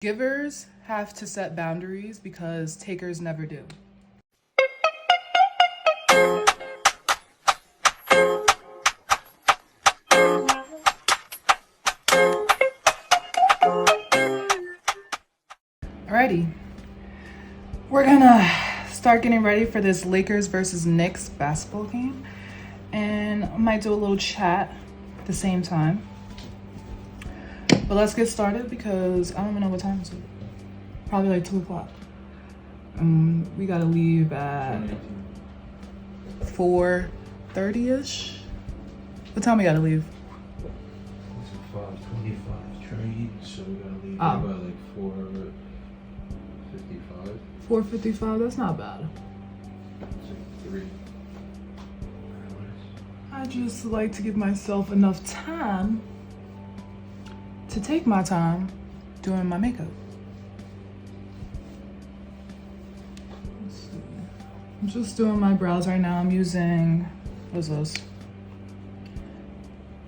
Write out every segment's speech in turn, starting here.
Givers have to set boundaries because takers never do. Alrighty, we're gonna start getting ready for this Lakers versus Knicks basketball game, and I might do a little chat at the same time. But let's get started because I don't even know what time it is. Probably like 2 o'clock. We gotta leave at 4:30ish. What time we gotta leave? It's a 5:25 train, so we gotta leave Oh. by like 4:55. 4:55. That's not bad. It's like 3 hours. I just like to give myself enough time to take my time doing my makeup. Let's see. I'm just doing my brows right now. I'm using, what is this?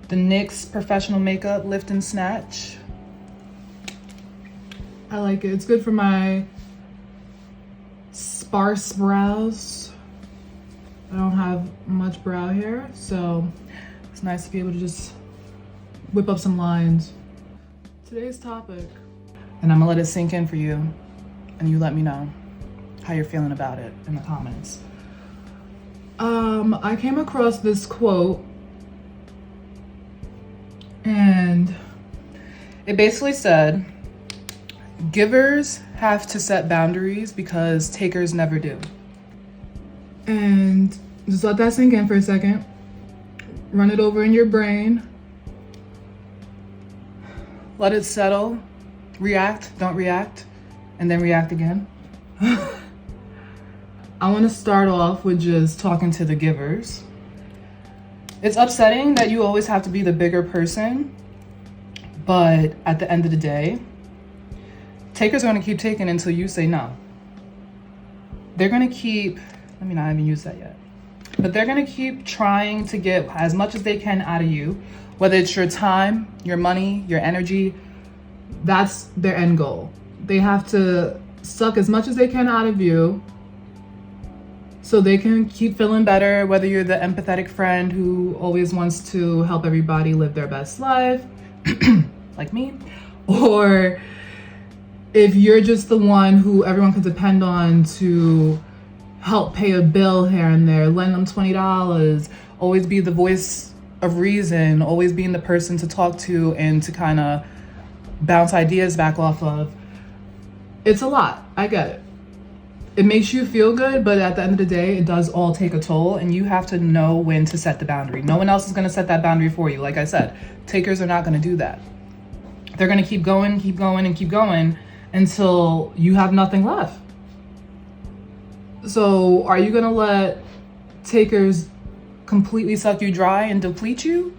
The Knicks Professional Makeup Lift and Snatch. I like it. It's good for my sparse brows. I don't have much brow hair, so it's nice to be able to just whip up some lines. Today's topic, and I'm gonna let it sink in for you, and you let me know how you're feeling about it in the comments. I came across this quote, and it basically said, givers have to set boundaries because takers never do. And just let that sink in for a second. Run it over in your brain. Let it settle, react, don't react, and then react again. I want to start off with just talking to the givers. It's upsetting that you always have to be the bigger person, but at the end of the day, takers are going to keep taking until you say no. They're going to keep, let me not even use that yet, but they're going to keep trying to get as much as they can out of you. Whether it's your time, your money, your energy, that's their end goal. They have to suck as much as they can out of you so they can keep feeling better, whether you're the empathetic friend who always wants to help everybody live their best life, like me, or if you're just the one who everyone can depend on to help pay a bill here and there, lend them $20, always be the voice of reason, always being the person to talk to and to kind of bounce ideas back off of. It's a lot. I get it. It makes you feel good, but at the end of the day, it does all take a toll, and you have to know when to set the boundary. No one else is going to set that boundary for you. Like I said, takers are not going to do that. They're going to keep going, and keep going until you have nothing left. So are you going to let takers completely suck you dry and deplete you?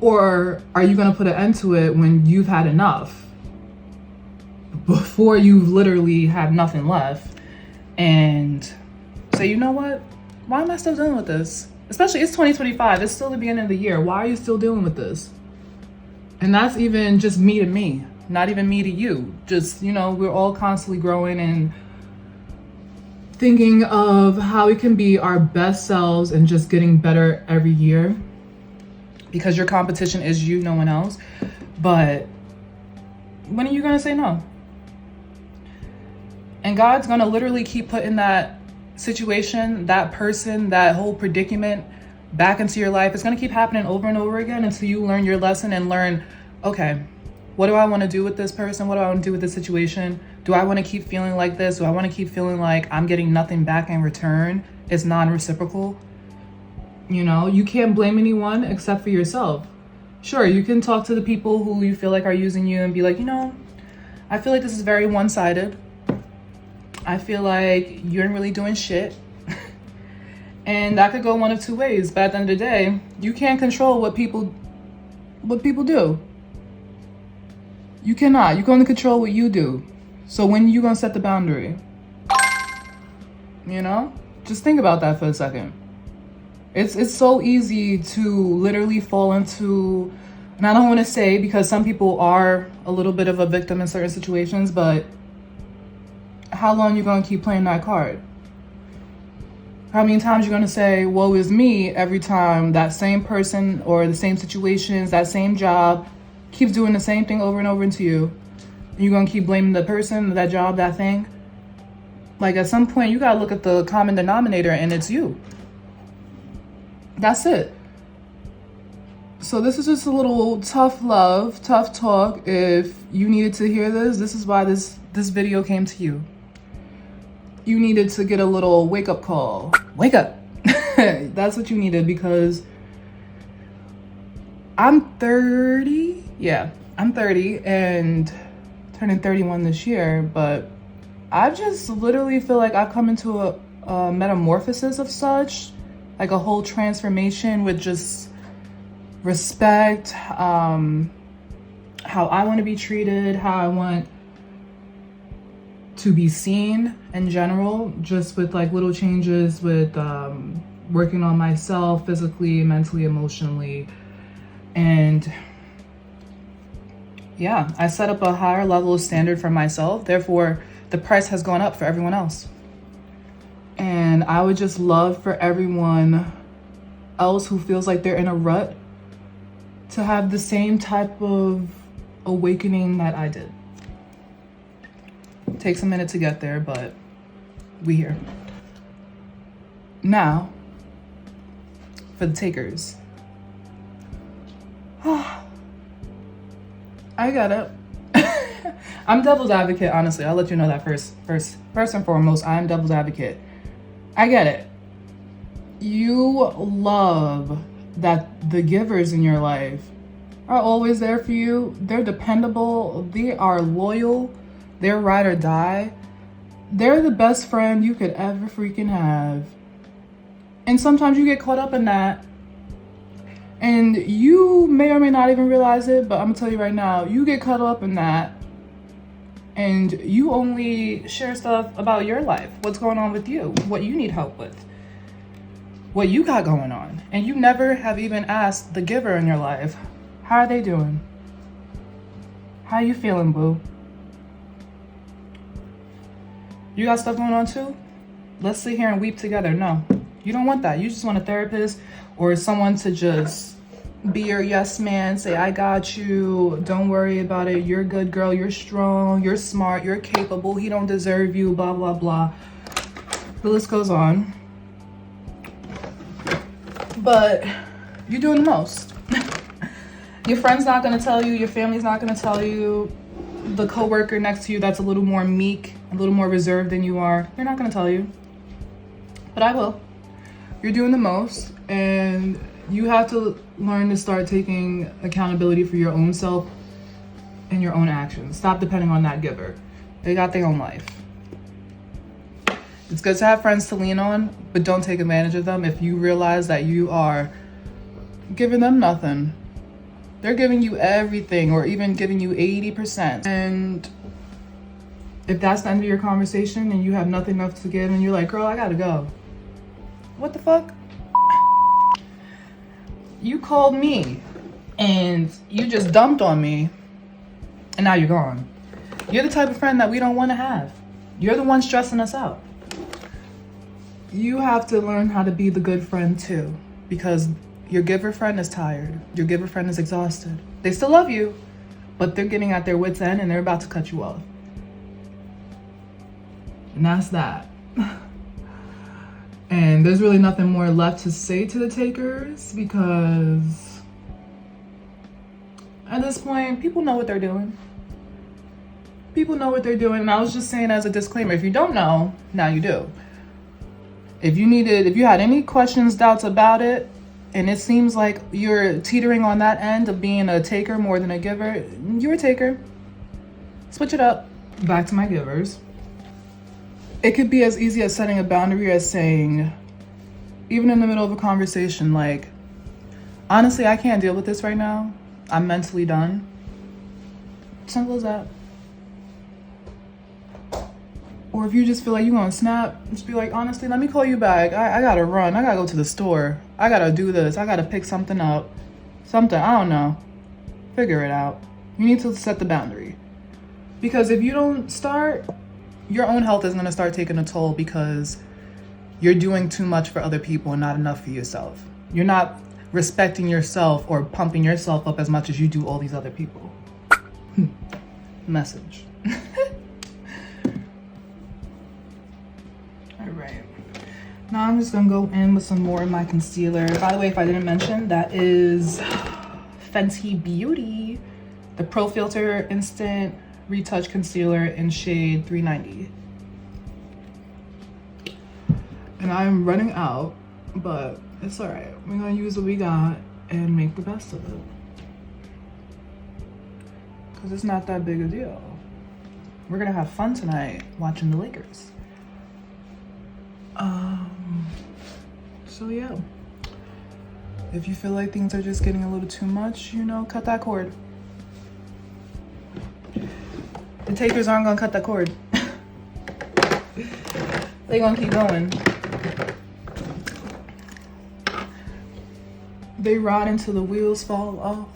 Or are you going to put an end to it when you've had enough, before you literally have nothing left, and say, you know what? Why am I still dealing with this? Especially, it's 2025. It's still the beginning of the year. Why are you still dealing with this? And that's even just me to me, not even me to you. Just, we're all constantly growing and thinking of how we can be our best selves and just getting better every year, because your competition is you, no one else. But when are you going to say no? And God's going to literally keep putting that situation, that person, that whole predicament back into your life. It's going to keep happening over and over again until you learn your lesson and learn, okay, what do I want to do with this person? What do I want to do with this situation? Do I want to keep feeling like this? Do I want to keep feeling like I'm getting nothing back in return? It's non-reciprocal. You can't blame anyone except for yourself. Sure, you can talk to the people who you feel like are using you and be like, I feel like this is very one-sided. I feel like you aren't really doing shit. And that could go one of two ways. But at the end of the day, you can't control what people do. You cannot. You can only control what you do. So when you gonna set the boundary? Just think about that for a second. It's so easy to literally fall into And I don't want to say, because some people are a little bit of a victim in certain situations, but how long you going to keep playing that card? How many times you're going to say, woe is me, every time that same person or the same situations, that same job keeps doing the same thing over and over into you? And you're going to keep blaming the person, that job, that thing? Like, at some point, you got to look at the common denominator, and it's you. That's it. So this is just a little tough love, tough talk. If you needed to hear this, this is why this video came to you. You needed to get a little wake-up call. Wake up. That's what you needed, because I'm 30. Yeah, I'm 30 and turning 31 this year, but I just literally feel like I've come into a metamorphosis of such, like a whole transformation with just respect, how I want to be treated, how I want to be seen in general, just with like little changes with working on myself physically, mentally, emotionally. And yeah, I set up a higher level of standard for myself. Therefore, the price has gone up for everyone else. And I would just love for everyone else who feels like they're in a rut to have the same type of awakening that I did. Takes a minute to get there, but we here. Now, for the takers. I got it. I'm devil's advocate, honestly. I'll let you know that first and foremost, I am devil's advocate. I get it. You love that the givers in your life are always there for you. They're dependable. They are loyal. They're ride or die. They're the best friend you could ever freaking have. And sometimes you get caught up in that. And you may or may not even realize it, but I'm gonna tell you right now, you get caught up in that. And you only share stuff about your life, what's going on with you, what you need help with, what you got going on. And you never have even asked the giver in your life, how are they doing? How you feeling, boo? You got stuff going on too? Let's sit here and weep together. No, you don't want that. You just want a therapist or someone to just be your yes man, say, I got you, don't worry about it, you're good, girl, you're strong, you're smart, you're capable, he don't deserve you, blah, blah, blah. The list goes on. But you're doing the most. Your friend's not gonna tell you, your family's not gonna tell you, the coworker next to you that's a little more meek, a little more reserved than you are, they're not gonna tell you. But I will. You're doing the most, and you have to learn to start taking accountability for your own self and your own actions. Stop depending on that giver. They got their own life. It's good to have friends to lean on, but don't take advantage of them if you realize that you are giving them nothing. They're giving you everything, or even giving you 80%. And if that's the end of your conversation and you have nothing left to give and you're like, girl, I gotta go. What the fuck? You called me and you just dumped on me and now you're gone. You're the type of friend that we don't want to have. You're the one stressing us out. You have to learn how to be the good friend too, because your giver friend is tired. Your giver friend is exhausted. They still love you, but they're getting at their wits' end and they're about to cut you off. And that's that. And there's really nothing more left to say to the takers, because at this point, people know what they're doing. People know what they're doing. And I was just saying as a disclaimer, if you don't know, now you do. If you had any questions, doubts about it, and it seems like you're teetering on that end of being a taker more than a giver, you're a taker. Switch it up. Back to my givers. It could be as easy as setting a boundary as saying, even in the middle of a conversation, like, honestly, I can't deal with this right now. I'm mentally done. Simple as that. Or if you just feel like you're gonna snap, just be like, honestly, let me call you back. I gotta run. I gotta go to the store. I gotta do this. I gotta pick something up. Something, I don't know. figure it out. You need to set the boundary. Because if you don't start, your own health is going to start taking a toll because you're doing too much for other people and not enough for yourself. You're not respecting yourself or pumping yourself up as much as you do all these other people. Message. All right. Now I'm just going to go in with some more of my concealer. By the way, if I didn't mention, that is Fenty Beauty, the Pro Filter Instant Retouch Concealer in shade 390. And I'm running out, but it's all right. We're gonna use what we got and make the best of it. Cause it's not that big a deal. We're gonna have fun tonight watching the Lakers. So yeah. If you feel like things are just getting a little too much, you know, cut that cord. The takers aren't gonna cut that cord. They're gonna keep going. They ride until the wheels fall off.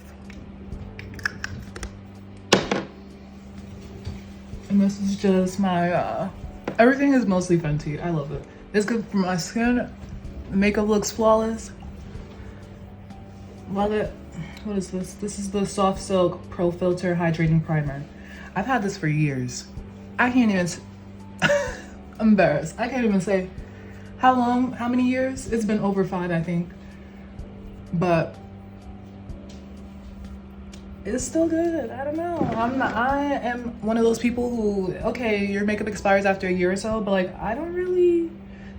And this is just my, everything is mostly Fenty. I love it. It's good for my skin. The makeup looks flawless. Love it. What is this? This is the Soft Silk Pro Filter Hydrating Primer. I've had this for years. I can't even, I'm embarrassed. I can't even say how long, how many years. It's been over 5, I think. But it's still good. I don't know. I am one of those people who, okay, your makeup expires after a year or so, but like, I don't really,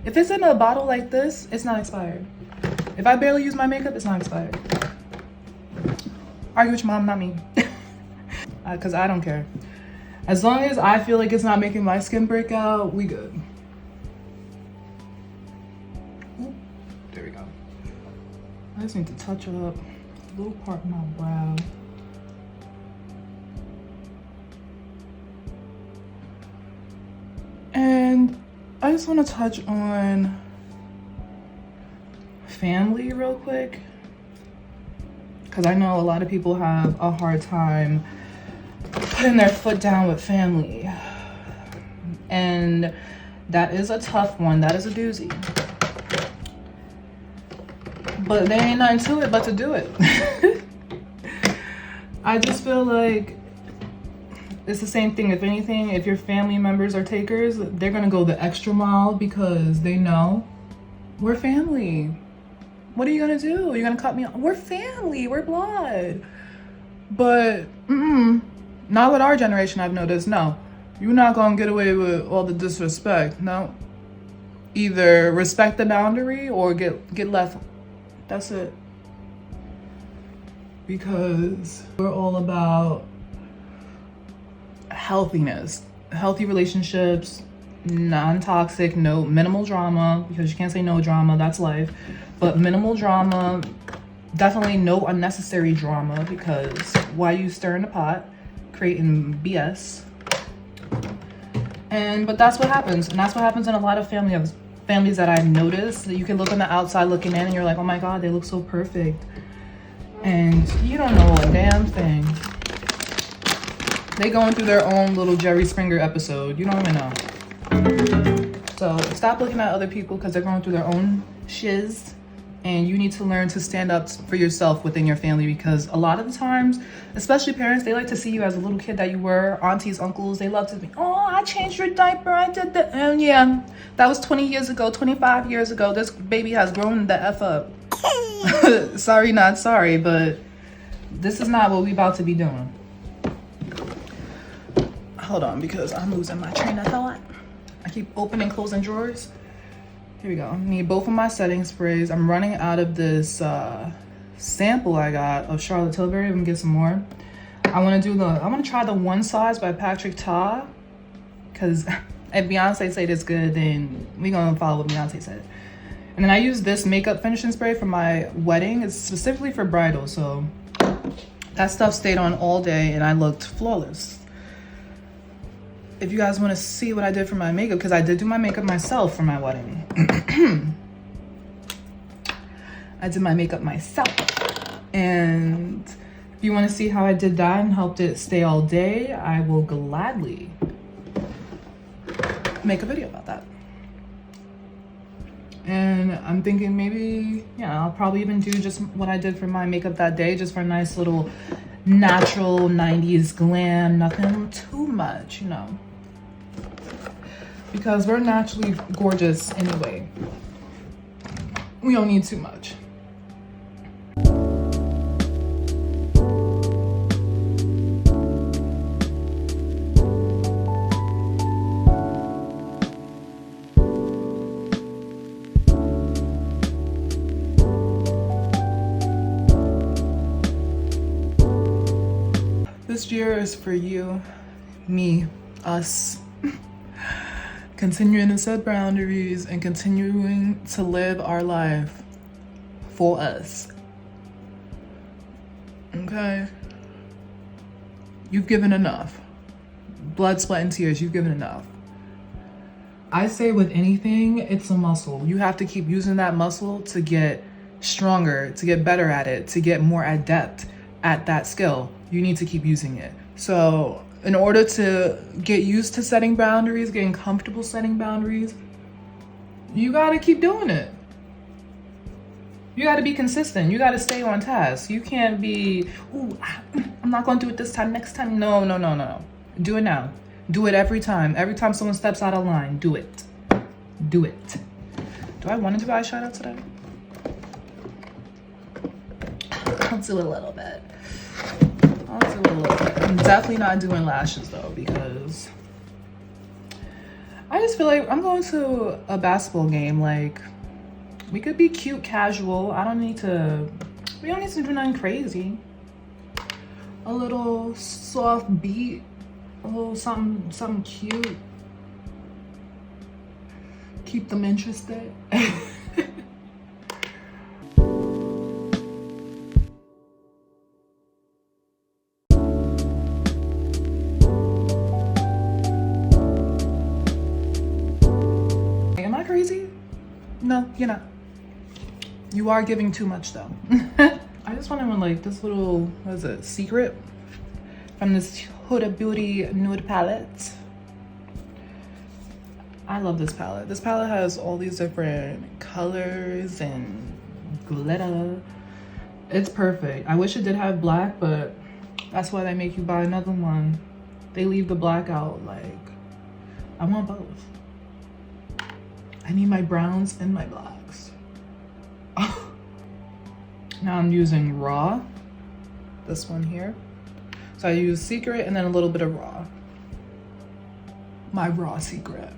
if it's in a bottle like this, it's not expired. If I barely use my makeup, it's not expired. Argue with your mom, not me. Because I don't care. As long as I feel like it's not making my skin break out, we good. Ooh, there we go. I just need to touch up a little part of my brow. And I just want to touch on family real quick, because I know a lot of people have a hard time putting their foot down with family, and that is a tough one. That is a doozy, but there ain't nothing to it but to do it. I just feel like it's the same thing. If anything, if your family members are takers, they're gonna go the extra mile because they know we're family. What are you gonna do? You're gonna cut me off? We're family, we're blood. But not with our generation, I've noticed. No, you're not gonna get away with all the disrespect. No, either respect the boundary or get left. That's it. Because we're all about healthiness, healthy relationships, non-toxic, no minimal drama, because you can't say no drama, that's life. But minimal drama, definitely no unnecessary drama, because why you stirring the pot, creating BS. But that's what happens, and that's what happens in a lot of families that I've noticed. That you can look on the outside looking in and you're like, oh my God, they look so perfect. And you don't know a damn thing. They going through their own little Jerry Springer episode. You don't even know. So stop looking at other people because they're going through their own shiz. And you need to learn to stand up for yourself within your family, because a lot of the times, especially parents, they like to see you as a little kid that you were. Aunties, uncles, they love to be, oh, I changed your diaper, I did that. And yeah, that was 20 years ago, 25 years ago. This baby has grown the F up. Sorry, not sorry, but this is not what we about to be doing. Hold on, because I'm losing my train of thought. I keep opening, closing drawers. Here we go. I need both of my setting sprays. I'm running out of this sample I got of Charlotte Tilbury. I'm gonna get some more. I want to try the One Size by Patrick Ta, because if Beyonce said it's good, then we gonna follow what Beyonce said. And then I use this makeup finishing spray for my wedding. It's specifically for bridal, so that stuff stayed on all day and I looked flawless. If you guys want to see what I did for my makeup, because I did do my makeup myself for my wedding. I did my makeup myself. And If you want to see how I did that and helped it stay all day, I will gladly make a video about that. And I'm thinking maybe, yeah, I'll probably even do just what I did for my makeup that day, just for a nice little natural 90s glam, nothing too much, you know, because we're naturally gorgeous anyway. We don't need too much. This year is for you, me, us, continuing to set boundaries and continuing to live our life for us. Okay? You've given enough. Blood, sweat, and tears, you've given enough. I say with anything, it's a muscle. You have to keep using that muscle to get stronger, to get better at it, to get more adept at that skill. You need to keep using it. So in order to get used to setting boundaries, getting comfortable setting boundaries, you gotta keep doing it. You gotta be consistent. You gotta stay on task. You can't be, ooh, I'm not gonna do it this time, next time. No. Do it now. Do it every time. Every time someone steps out of line, do it. Do it. Do I want to do eyeshadow today? I'll do a little bit. I'm definitely not doing lashes though, because I just feel like I'm going to a basketball game. Like, we could be cute, casual. We don't need to do nothing crazy. A little soft beat, a little something cute. Keep them interested. Crazy? No, you're not. You are giving too much though. I just want to like this little, what is it, secret from this Huda Beauty nude palette. I love this palette. This palette has all these different colors and glitter. It's perfect. I wish it did have black, but that's why they make you buy another one. They leave the black out. Like, I want both. I need my browns and my blacks. Now I'm using Raw, this one here. So I use Secret and then a little bit of Raw. My Raw Secret.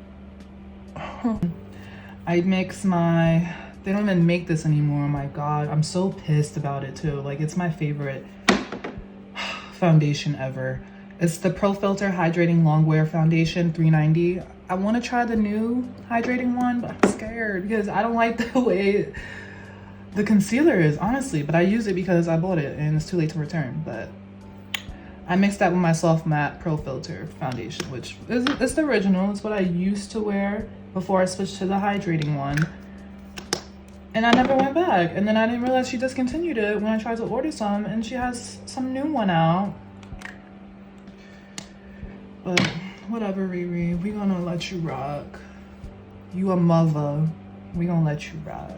I mix my, they don't even make this anymore, oh my God. I'm so pissed about it too. Like, it's my favorite foundation ever. It's the Pro Filter Hydrating Longwear Foundation, $3.90. I want to try the new hydrating one, but I'm scared because I don't like the way the concealer is, honestly. But I use it because I bought it and it's too late to return. But I mixed that with my Soft Matte Pro Filter Foundation, which is it's the original. It's what I used to wear before I switched to the hydrating one. And I never went back. And then I didn't realize she discontinued it when I tried to order some, and she has some new one out. But whatever, Riri, we gonna let you rock. You a mother. We gonna let you rock.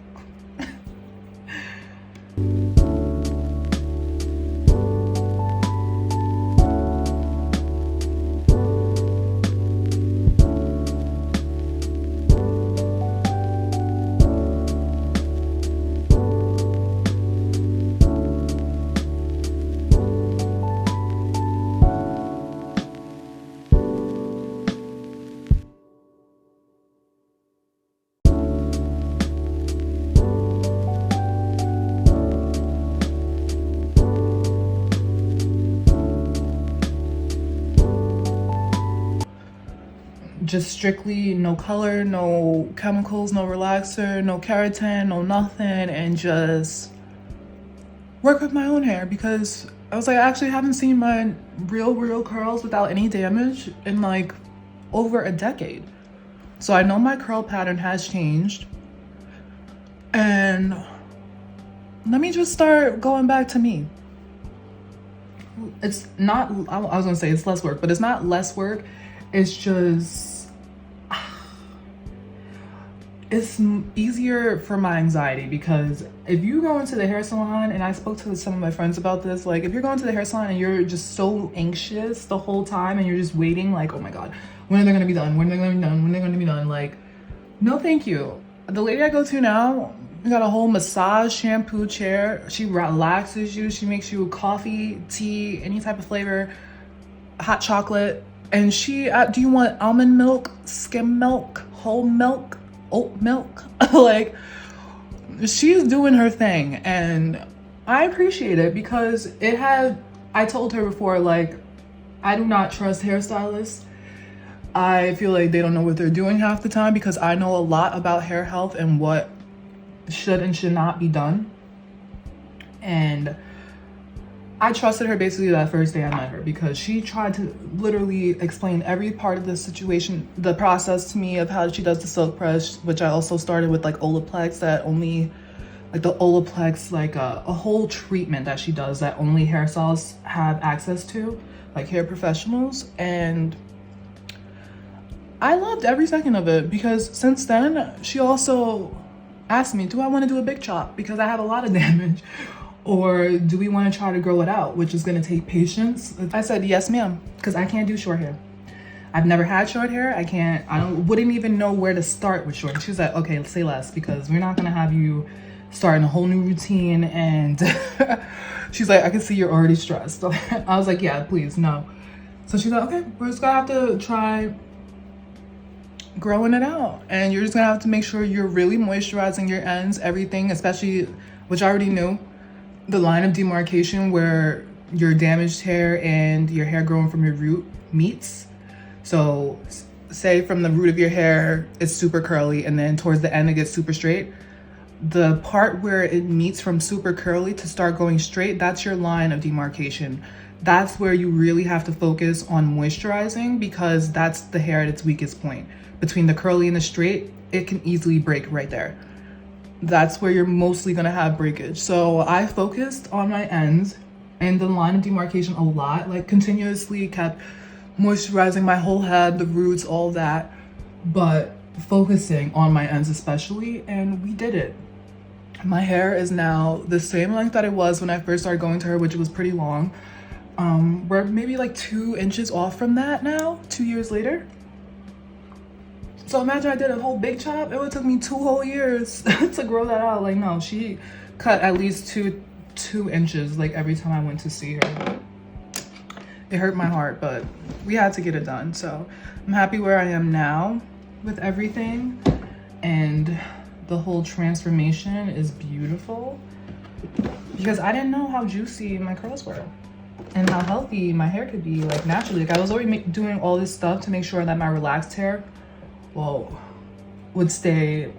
Just strictly no color, no chemicals, no relaxer, no keratin, no nothing, and just work with my own hair, because I was like, I actually haven't seen my real curls without any damage in like over a decade. So I know my curl pattern has changed, and let me just start going back to me. it's not, I was gonna say it's less work, but it's not less work. It's just, it's easier for my anxiety, because if you go into the hair salon, and I spoke to some of my friends about this, like if you're going to the hair salon and you're just so anxious the whole time and you're just waiting like, oh my God, when are they gonna be done? When are they gonna be done? When are they gonna be done? Like, no, thank you. The lady I go to now, we got a whole massage shampoo chair. She relaxes you. She makes you coffee, tea, any type of flavor, hot chocolate. And she, do you want almond milk, skim milk, whole milk, oat milk? Like, she's doing her thing. And I appreciate it, because I told her before, like, I do not trust hairstylists. I feel like they don't know what they're doing half the time, because I know a lot about hair health and what should and should not be done. And I trusted her basically that first day I met her, because she tried to literally explain every part of the situation, the process to me of how she does the silk press, which I also started with like Olaplex, that only like the Olaplex, like a whole treatment that she does that only hairstylists have access to, like hair professionals. And I loved every second of it, because since then she also asked me, do I want to do a big chop because I have a lot of damage, or do we want to try to grow it out, which is going to take patience? I said yes ma'am, because I can't do short hair. I've never had short hair. Wouldn't even know where to start with short. She was like, okay, say less, because we're not going to have you starting a whole new routine. And she's like, I can see you're already stressed. I was like, yeah, please, no. So she's like, okay, we're just gonna have to try growing it out, and you're just gonna have to make sure you're really moisturizing your ends, everything, especially, which I already knew, the line of demarcation where your damaged hair and your hair growing from your root meets. So say from the root of your hair it's super curly, and then towards the end it gets super straight. The part where it meets from super curly to start going straight, that's your line of demarcation. That's where you really have to focus on moisturizing, because that's the hair at its weakest point. Between the curly and the straight, it can easily break right there. That's where you're mostly gonna have breakage. So I focused on my ends and the line of demarcation a lot, like continuously kept moisturizing my whole head, the roots, all that, but focusing on my ends especially, and we did it. My hair is now the same length that it was when I first started going to her, which was pretty long. We're maybe like 2 inches off from that now, 2 years later. So imagine I did a whole big chop. It would took me 2 whole years to grow that out. Like, no, she cut at least two inches like every time I went to see her. It hurt my heart, but we had to get it done. So I'm happy where I am now with everything, and the whole transformation is beautiful, because I didn't know how juicy my curls were and how healthy my hair could be, like naturally. Like I was already doing all this stuff to make sure that my relaxed hair, would stay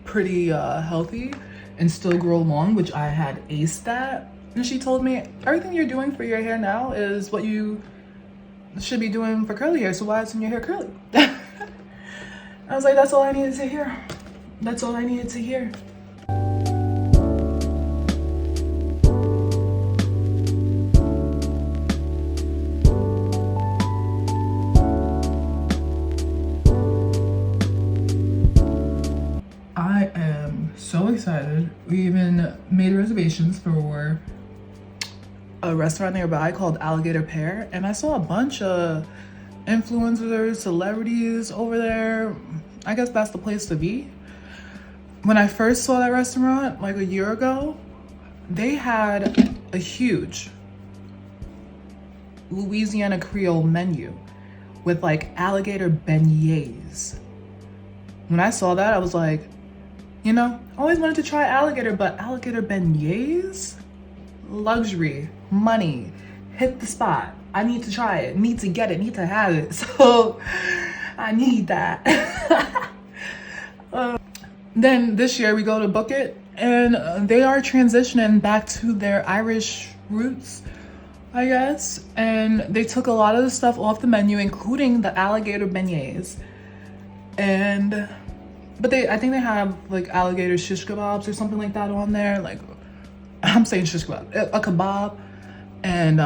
pretty healthy and still grow long, which I had aced that. And she told me, everything you're doing for your hair now is what you should be doing for curly hair, so why isn't your hair curly? I was like, that's all I needed to hear. That's all I needed to hear. I am so excited. We even made reservations for a restaurant nearby called Alligator Pear, and I saw a bunch of influencers, celebrities over there. I guess that's the place to be. When I first saw that restaurant like a year ago, they had a huge Louisiana Creole menu with like alligator beignets. When I saw that, I was like, you know, I always wanted to try alligator, but alligator beignets? Luxury, money, hit the spot. I need to try it, need to get it, need to have it. So I need that. Then this year we go to book it, and they are transitioning back to their Irish roots, I guess. And they took a lot of the stuff off the menu, including the alligator beignets. But I think they have like alligator shish kebabs or something like that on there. Like, I'm saying shish kebab, a kebab. And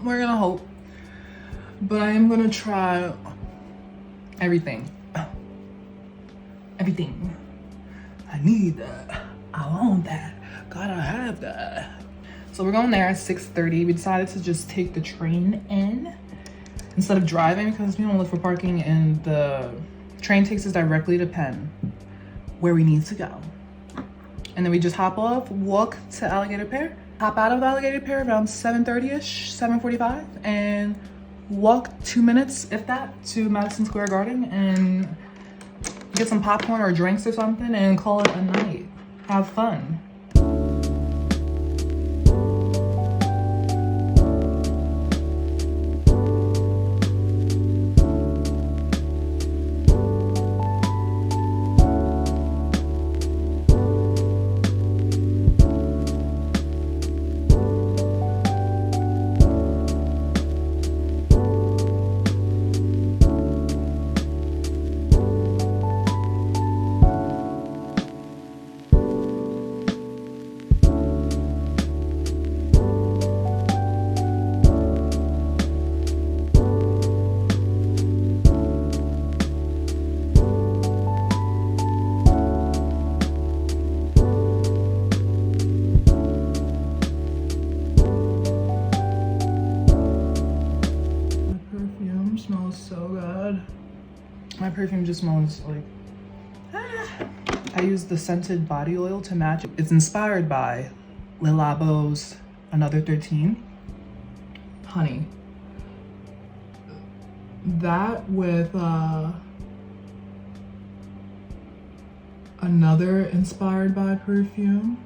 we're gonna hope. But I am gonna try everything. Everything. I need that. I want that. Gotta have that. So we're going there at 6:30. We decided to just take the train in instead of driving because we don't look for parking, and the train takes us directly to Penn, where we need to go. And then we just hop off, walk to Alligator Pier, hop out of the Alligator Pier around 7:30ish, 7:45, and walk 2 minutes, if that, to Madison Square Garden and get some popcorn or drinks or something and call it a night. Have fun. My perfume just smells like, I use the scented body oil to match it. It's inspired by Le Labo's Another 13 honey. That with another inspired by perfume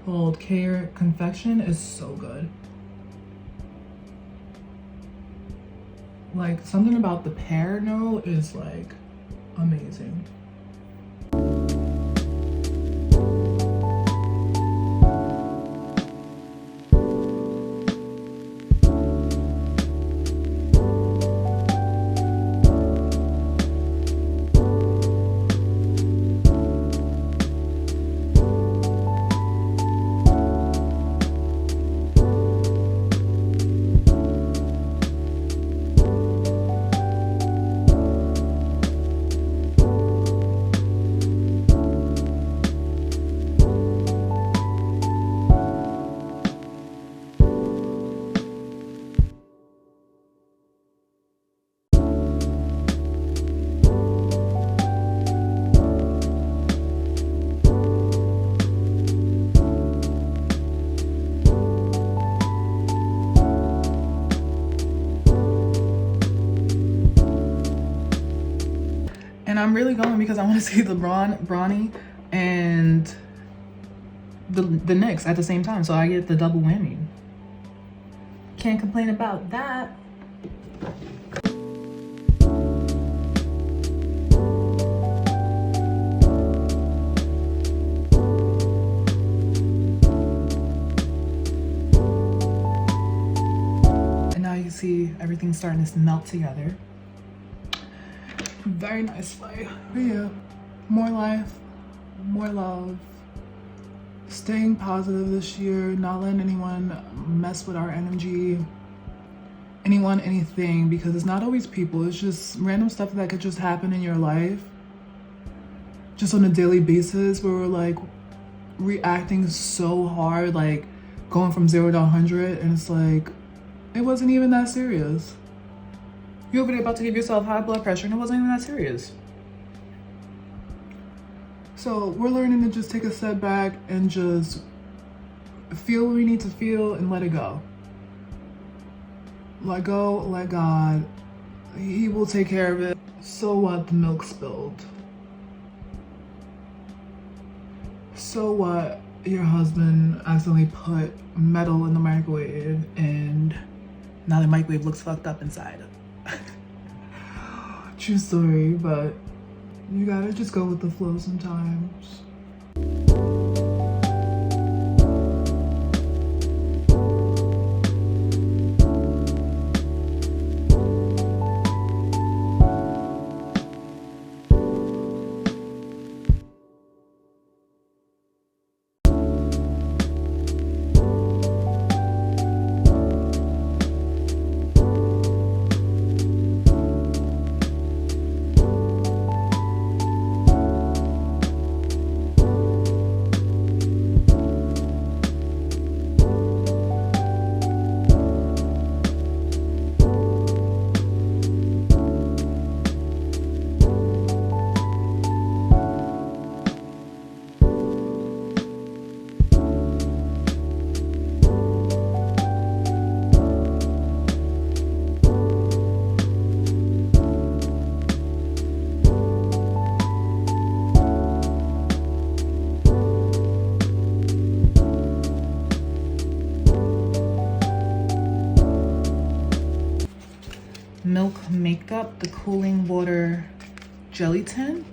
called Care Confection is so good. Like, something about the pear note is like amazing. And I'm really going because I want to see Bronny and the Knicks at the same time, so I get the double whammy. Can't complain about that. And now you see everything starting to melt together. Very nice fight. But yeah, more life, more love, staying positive this year, not letting anyone mess with our energy, anyone, anything, because it's not always people, it's just random stuff that could just happen in your life just on a daily basis where we're like reacting so hard, like going from 0 to 100, and it's like, it wasn't even that serious. You're over there about to give yourself high blood pressure and it wasn't even that serious. So we're learning to just take a step back and just feel what we need to feel and let it go. Let go, let God. He will take care of it. So what, the milk spilled? So what, your husband accidentally put metal in the microwave and now the microwave looks fucked up inside. True story, but you gotta just go with the flow sometimes. Milk Makeup, the Cooling Water Jelly Tint.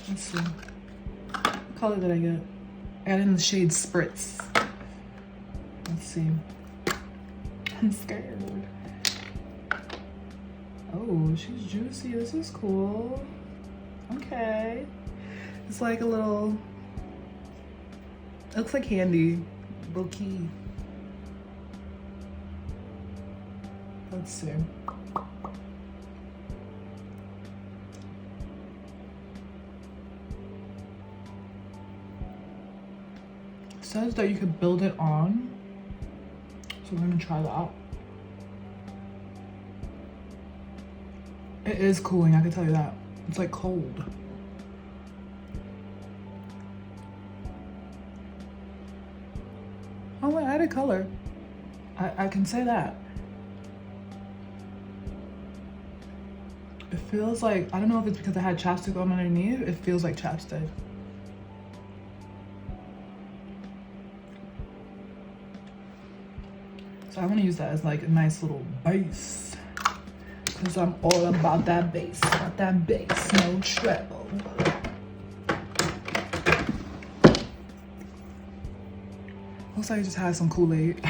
Let's see. What color did I get? I got it in the shade Spritz. Let's see. I'm scared. Oh, she's juicy. This is cool. Okay. It's like a little, it looks like candy. Low key. Let's see. It says that you could build it on. So we're gonna try that out. It is cooling, I can tell you that. It's like cold. Oh, it added color. I can say that. It feels like, I don't know if it's because I had chapstick on underneath, it feels like chapstick. So I want to use that as like a nice little base. Because I'm all about that bass, no treble. Looks like I just had some Kool-Aid.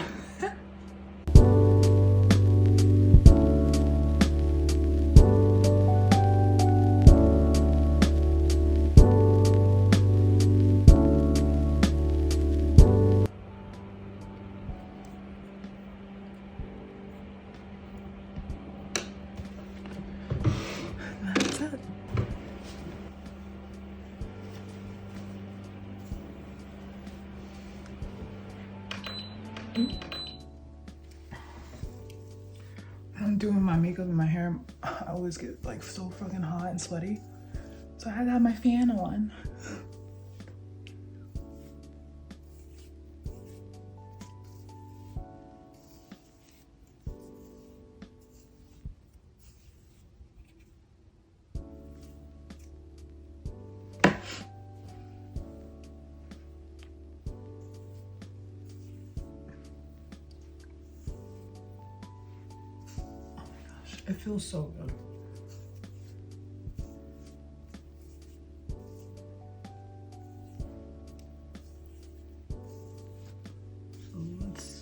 That's it. I'm doing my makeup and my hair. I always get like so fucking hot and sweaty. So I had to have my fan on. It feels so good. So let's...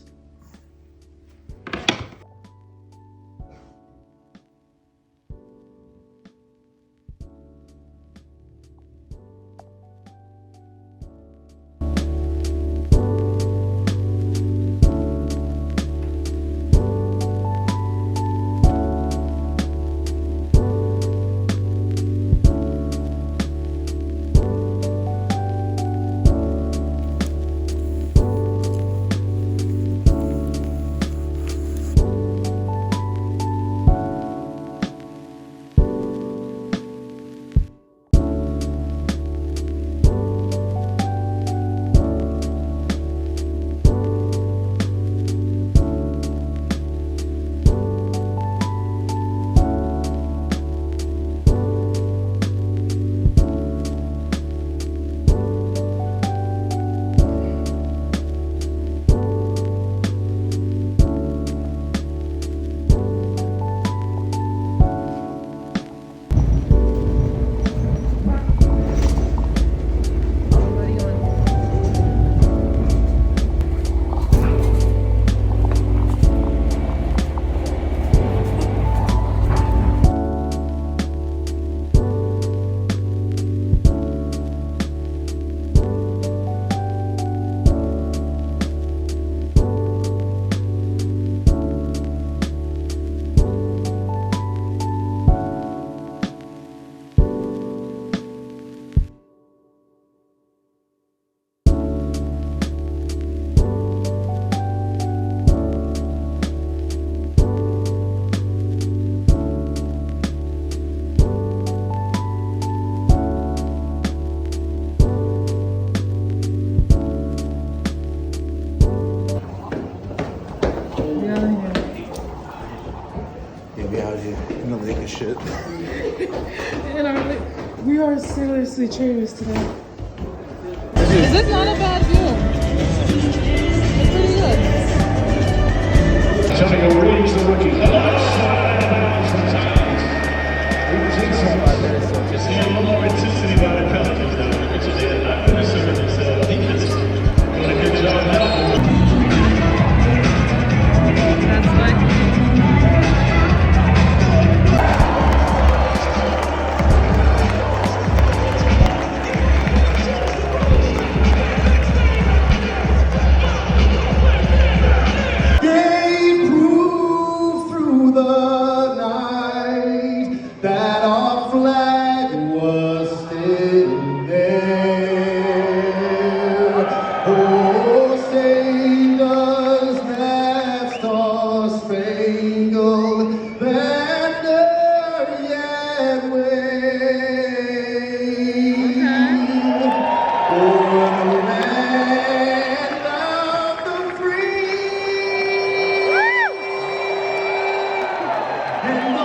Shit. And we are seriously cheers today. Is this not a bad view? It's pretty good. Antonio Reeves, the rookie. Just seeing a little more intensity by the Pelicans now. Originally, they're not going to serve themselves. Defense doing a good job now. That's what. That our flag was still there. Oh, saved us that star-spangled banner yet wave. O'er the land of the free and the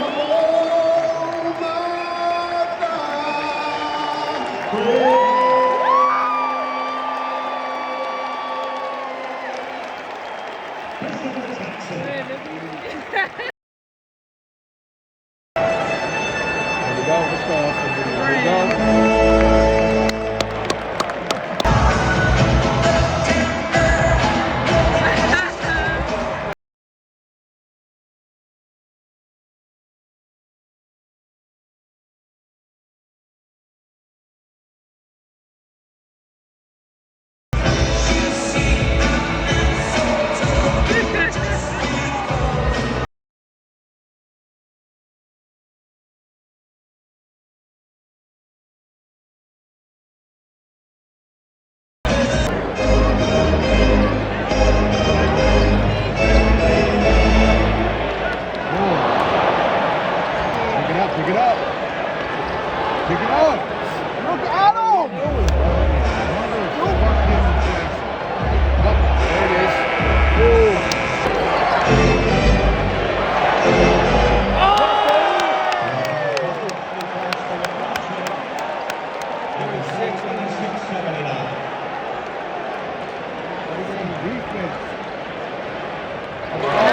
Pick it up. Pick it up. Look at him. There it is. Oh!